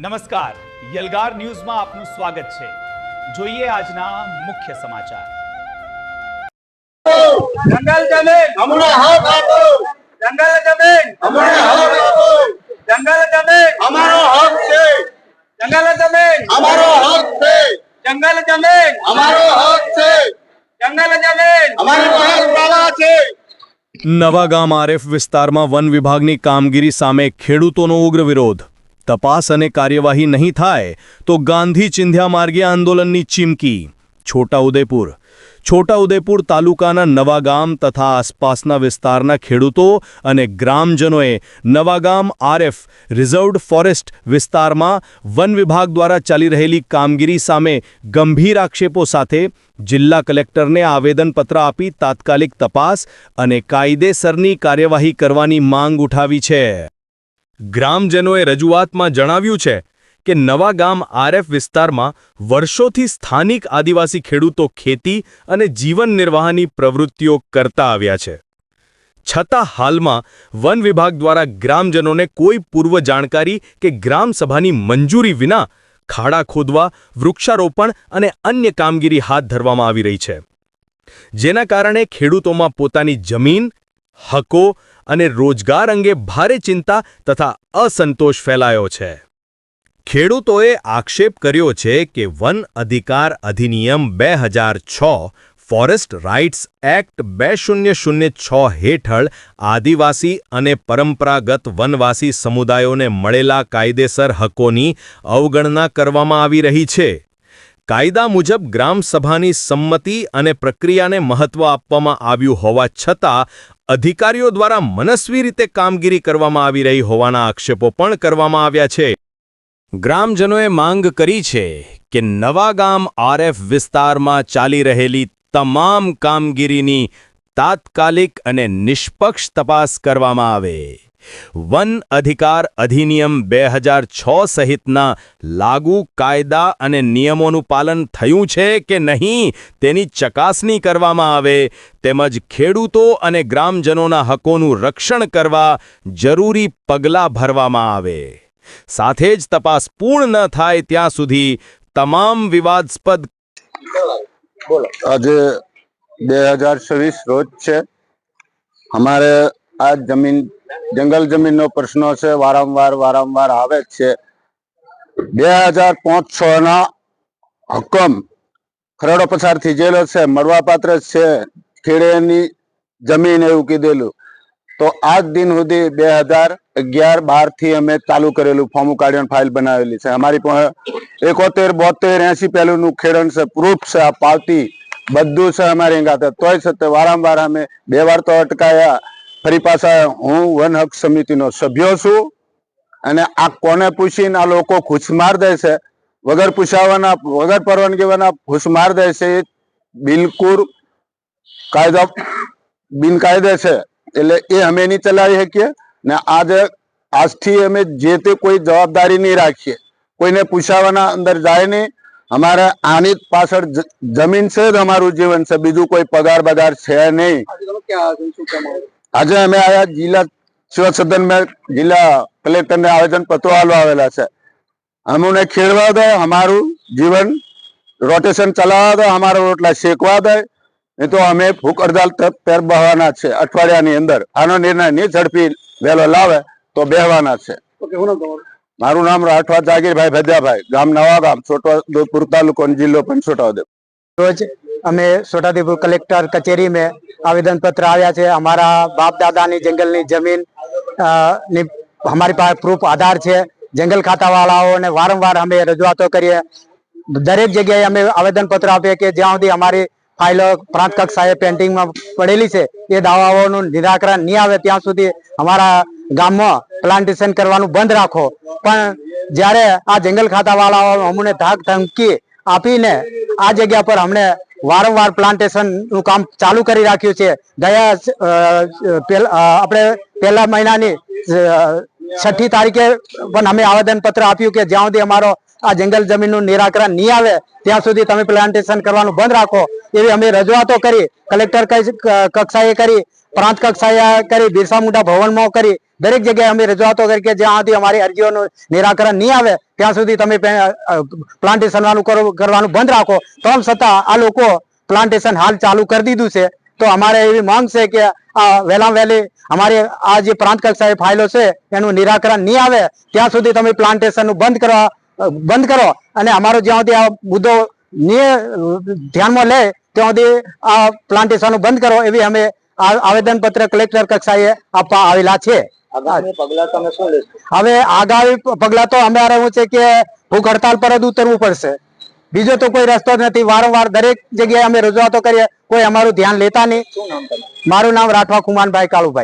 નમસ્કાર, યલગાર ન્યૂઝમાં આપનું સ્વાગત છે। જોઈએ આજના મુખ્ય સમાચાર। જંગલ જમીન અમને હક આપો, જંગલ જમીન અમને હક આપો, જંગલ જમીન અમારો હક છે, જંગલ જમીન અમારો હક છે, જંગલ જમીન અમારો હક છે, જંગલ જમીન અમારી પાસે પુરાવા છે। નવાગામ આરએફ વિસ્તારમાં વન વિભાગની કામગીરી સામે ખેડૂતોનો ઉગ્ર વિરોધ। તપાસ અને કાર્યવાહી નહીં થાય તો ગાંધી ચિંધ્યા માર્ગે આંદોલનની ચીમકી। છોટાઉદેપુર તાલુકાના નવાગામ તથા આસપાસના વિસ્તારના ખેડૂતો અને ગ્રામજનોએ નવાગામ આરએફ રિઝર્વ્ડ ફોરેસ્ટ વિસ્તારમાં વન વિભાગ દ્વારા ચાલી રહેલી કામગીરી સામે ગંભીર આક્ષેપો સાથે જિલ્લા કલેક્ટરને આવેદનપત્ર આપી તાત્કાલિક તપાસ અને કાયદેસરની કાર્યવાહી કરવાની માંગ ઉઠાવી છે। ગ્રામજનોએ રજૂઆતમાં જણાવ્યું છે કે નવાગામ આરએફ વિસ્તારમાં વર્ષોથી સ્થાનિક આદિવાસી ખેડૂતો ખેતી અને જીવન નિર્વાહની પ્રવૃત્તિઓ કરતા આવ્યા છે, છતાં હાલમાં વન વિભાગ દ્વારા ગ્રામજનોને કોઈ પૂર્વ જાણકારી કે ગ્રામસભાની મંજૂરી વિના ખાડા ખોદવા, વૃક્ષારોપણ અને અન્ય કામગીરી હાથ ધરવામાં આવી રહી છે, જેના કારણે ખેડૂતોમાં પોતાની જમીન, હકો અને રોજગાર અંગે ભારે ચિંતા તથા અસંતોષ ફેલાયો છે। ખેડૂતોએ આક્ષેપ કર્યો છે કે વન અધિકાર અધિનિયમ 2006 ફોરેસ્ટ રાઇટ્સ એક્ટ 2006 હેઠળ આદિવાસી અને પરંપરાગત વનવાસી સમુદાયોને મળેલા કાયદેસર હકોની અવગણના કરવામાં આવી રહી છે। કાયદા મુજબ ગ્રામસભાની સંમતિ અને પ્રક્રિયાને મહત્વ આપવામાં આવ્યું હોવા છતાં અધિકારીઓ દ્વારા મનસ્વી રીતે કામગીરી કરવામાં આવી રહી હોવાના આક્ષેપો પણ કરવામાં આવ્યા છે। ગ્રામજનોએ માંગ કરી છે કે નવાગામ આરએફ વિસ્તારમાં ચાલી રહેલી તમામ કામગીરીની તાત્કાલિક અને નિષ્પક્ષ તપાસ કરવામાં આવે। વન અધિકાર અધિનિયમ 2006 સહિતના લાગુ કાયદા અને નિયમોનું પાલન થયું છે કે નહીં તેની ચકાસણી કરવામાં આવે, તેમજ ખેડૂતો અને ગ્રામજનોના હકોનું રક્ષણ કરવા જરૂરી પગલાં ભરવામાં આવે। સાથે જ તપાસ પૂર્ણ ન થાય ત્યાં સુધી તમામ વિવાદાસ્પદ આજે 2026 રોજ છે। અમારે આ જમીન જંગલ જમીનનો પ્રશ્નો છે, વારંવાર આવે જ છે। 2005-6 ના હુકમ ખરડો પસાર થઈ ગયેલો છે, મળવાપાત્ર છે, ખેડેની જમીન એવું કીધેલું, તો આજ દિન સુધી 2011-12 થી અમે ચાલુ કરેલું, ફોર્મ કાઢીને ફાઇલ બનાવેલી છે। અમારી પાસે 71, 72, 80 પહેલુંનું ખેડણ છે, પ્રૂફ છે, આ પાવતી બધું છે અમારી ગાતે। તોય છતાં વારંવાર અમે 2 વાર તો અટકાયા, ફરી પાછા હું વન હક સમિતિનો સભ્ય છું અને આ કોને પૂછીને આ લોકો ઘૂસમાર દે છે, વગર પૂછાવાના, વગર પરવાનગીવાના ઘૂસમાર દે છે, એ બિલકુલ કાયદો બિનકાયદે છે, એટલે એ અમે નહીં ચલાવી શકીએ ને આજથી અમે જે તે કોઈ જવાબદારી નહીં રાખીએ, કોઈને પૂછાવાના અંદર જાય નહીં। અમારે આની પાછળ જમીન છે જ અમારું જીવન છે, બીજું કોઈ પગાર બગાર છે નહીં। આજે અમે આયા જિલ્લા સેવા સદનમાં જિલ્લા કલેક્ટરને આવેદન પત્રો આલવા આવેલા છે। અમને ખેડવા દે, અમારું જીવન રોટેશન ચલાવવા દે, અમારા રોટલા શેકવા દે, એ તો અમે ભૂખ અડધાલ પેર બહવાના છે અઠવાડિયાની અંદર। આનો નિર્ણય નહીં ઝડપી વહેલો લાવે તો બેહવાના છે। મારું નામ રાઠવા જાગીરભાઈ ભદ્યાભાઈ, ગામ નવાગામ, છોટાઉદેપુર तालुको जिलो पण छोटाउदेपुर। रोज અમે છોટાઉદેપુર કલેક્ટર કચેરી में आवेदन पत्र આવ્યા છે। અમારા બાપ દાદાની જંગલની જમીન ની અમારી પાસે પ્રૂફ આધાર છે। જંગલ ખાતાવાળાઓને વારંવાર અમે રજૂઆતો કરીએ, દરેક જગ્યાએ અમે આવેદન પત્ર આપીએ કે જ્યાં સુધી અમારી ફાઇલો પ્રાંત કક્ષાએ પેન્ડિંગમાં પડેલી છે એ દાવાઓનું નિરાકરણ નહીં આવે ત્યાં સુધી અમારા ગામમાં પ્લાન્ટેશન કરવાનું બંધ રાખો। પણ જ્યારે આ જંગલ ખાતાવાળાઓ અમને ધાક ધમકી આપીને આ જગ્યા પર અમને વારંવાર પ્લાન્ટેશનનું કામ ચાલુ કરી રાખ્યું છે। ગયા આપણે પહેલા મહિનાની 6ઠી તારીખે પણ અમે આવેદન પત્ર આપ્યું કે જ્યાં સુધી અમારો આ જંગલ જમીનનું નિરાકરણ નહીં આવે ત્યાં સુધી તમે પ્લાન્ટેશન કરવાનું બંધ રાખો એવી અમે રજૂઆતો કરી, કલેક્ટર કક્ષાએ કરી, પ્રાંત કક્ષાએ કરી, બિરસા મુંડા ભવનમાં કરી, દરેક જગ્યાએ અમે રજૂઆતો કરી કે જ્યાં સુધી અમારી અરજીઓનું નિરાકરણ નહીં આવે ત્યાં સુધી તમે પ્લાન્ટેશન કરવાનું બંધ રાખો. તેમ છતાં આ લોકો પ્લાન્ટેશન હાલ ચાલુ કરી દીધું છે. તો અમારે એવી માંગ છે કે આ વહેલામાં વહેલી અમારી આ જે પ્રાંત કક્ષાએ ફાઇલો છે એનું નિરાકરણ નહીં આવે ત્યાં સુધી તમે પ્લાન્ટેશનનું બંધ કરો અને અમારો જ્યાં સુધી આ મુદ્દો ધ્યાનમાં લે ત્યાં સુધી આ પ્લાન્ટેશનનું બંધ કરો એવી અમે આવેદન પત્ર કલેક્ટર કક્ષાએ આપવા આવેલા છે. હવે આગામી પગલા તો અમારે શું છે કે ભૂખ હડતાલ પર જ ઉતરવું પડશે, બીજો તો કોઈ રસ્તો જ નથી. વારંવાર દરેક જગ્યાએ અમે રજૂઆતો કરીએ, કોઈ અમારું ધ્યાન લેતા નહીં. મારું નામ રાઠવા કુમાનભાઈ કાળુભાઈ.